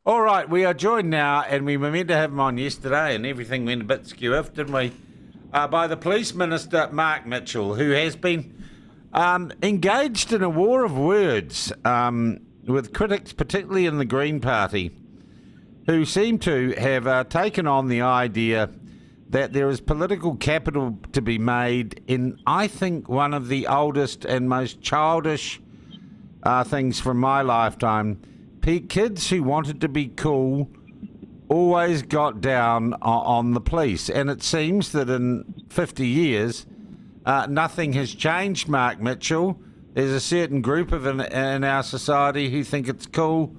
All right, we are joined now, and we were meant to have him on yesterday, and everything went a bit skew-iff, didn't we? By the Police Minister, Mark Mitchell, who has been engaged in a war of words with critics, particularly in the Green Party, who seem to have taken on the idea that there is political capital to be made in, I think, one of the oldest and most childish things from my lifetime. Kids who wanted to be cool always got down on the police. And it seems that in 50 years, nothing has changed, Mark Mitchell. There's a certain group in our society who think it's cool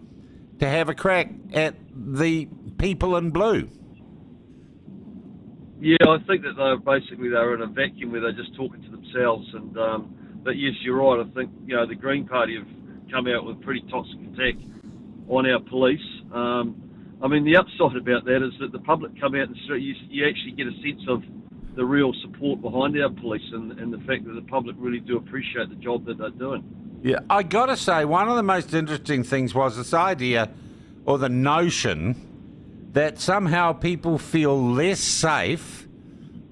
to have a crack at the people in blue. Yeah, I think that they're in a vacuum where they're just talking to themselves. And but yes, you're right. I think the Green Party have come out with a pretty toxic attack on our police. The upside about that is that the public come out and you actually get a sense of the real support behind our police and the fact that the public really do appreciate the job that they're doing. Yeah, I got to say, one of the most interesting things was this idea or the notion that somehow people feel less safe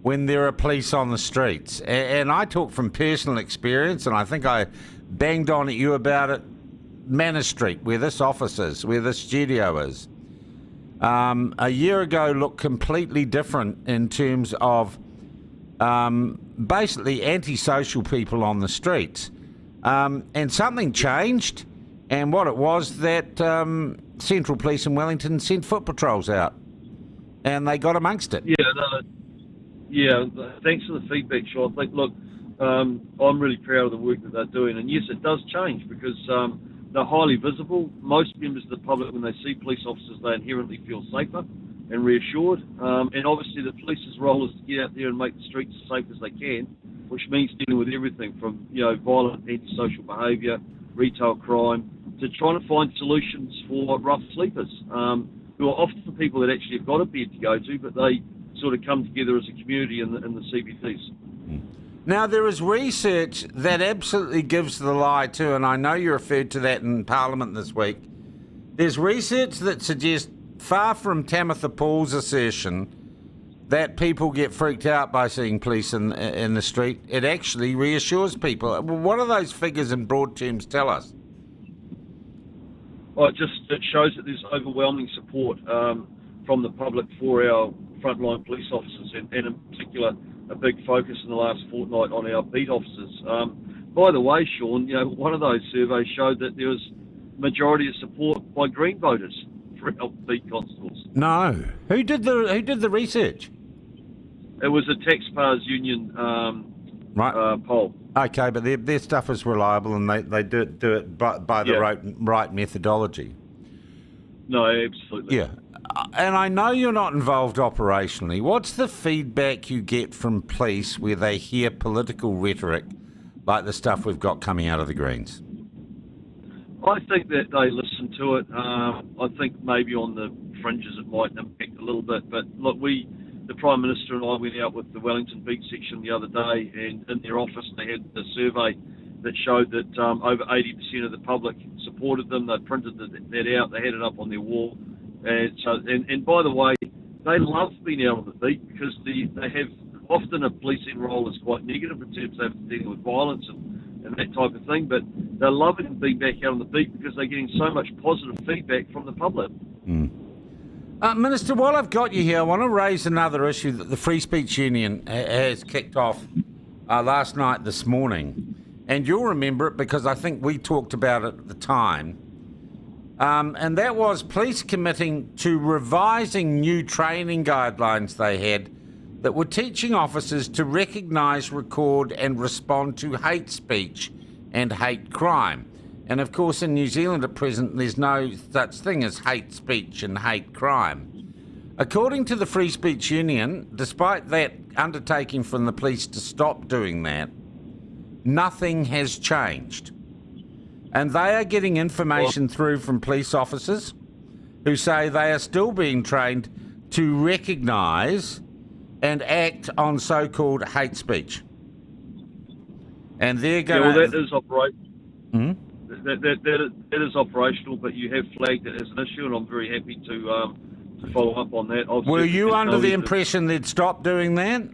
when there are police on the streets. And I talk from personal experience, and I think I banged on at you about it, Manor Street, where this office is, where this studio is. A year ago looked completely different in terms of basically antisocial people on the streets. And something changed, and what it was that Central Police in Wellington sent foot patrols out, and they got amongst it. Thanks for the feedback, Sean. Look, I'm really proud of the work that they're doing, and yes, it does change because they're highly visible. Most members of the public, when they see police officers, they inherently feel safer and reassured. And obviously the police's role is to get out there and make the streets as safe as they can, which means dealing with everything from violent antisocial behaviour, retail crime, to trying to find solutions for rough sleepers, who are often people that actually have got a bed to go to, but they sort of come together as a community in the CBDs. Now, there is research that absolutely gives the lie too, and I know you referred to that in Parliament this week. There's research that suggests, far from Tamitha Paul's assertion that people get freaked out by seeing police in the street, it actually reassures people. What do those figures in broad terms tell us? Well, it shows that there's overwhelming support from the public for our frontline police officers, and in particular, a big focus in the last fortnight on our beat officers. By the way, Sean, one of those surveys showed that there was majority of support by Green voters for our beat constables. No, who did the research? It was a Taxpayers Union poll. Okay, but their stuff is reliable, and they do it by the right methodology. No, absolutely. Yeah. And I know you're not involved operationally. What's the feedback you get from police where they hear political rhetoric like the stuff we've got coming out of the Greens? I think that they listen to it. I think maybe on the fringes it might impact a little bit. But look, the Prime Minister and I went out with the Wellington Beat section the other day, and in their office they had a survey that showed that over 80% of the public supported them. They printed that out. They had it up on their wall. And by the way, they love being out on the beat because they have often a policing role is quite negative in terms of dealing with violence and that type of thing, but they're loving being back out on the beat because they're getting so much positive feedback from the public. Minister, while I've got you here, I want to raise another issue that the Free Speech Union has kicked off last night, this morning, and you'll remember it because I think we talked about it at the time. And that was police committing to revising new training guidelines they had that were teaching officers to recognise, record and respond to hate speech and hate crime. And of course in New Zealand at present there's no such thing as hate speech and hate crime. According to the Free Speech Union, despite that undertaking from the police to stop doing that, nothing has changed. And they are getting information through from police officers who say they are still being trained to recognise and act on so-called hate speech. And they're going that is that is operational, but you have flagged it as an issue, and I'm very happy to follow up on that. Were you under the impression they'd stop doing that?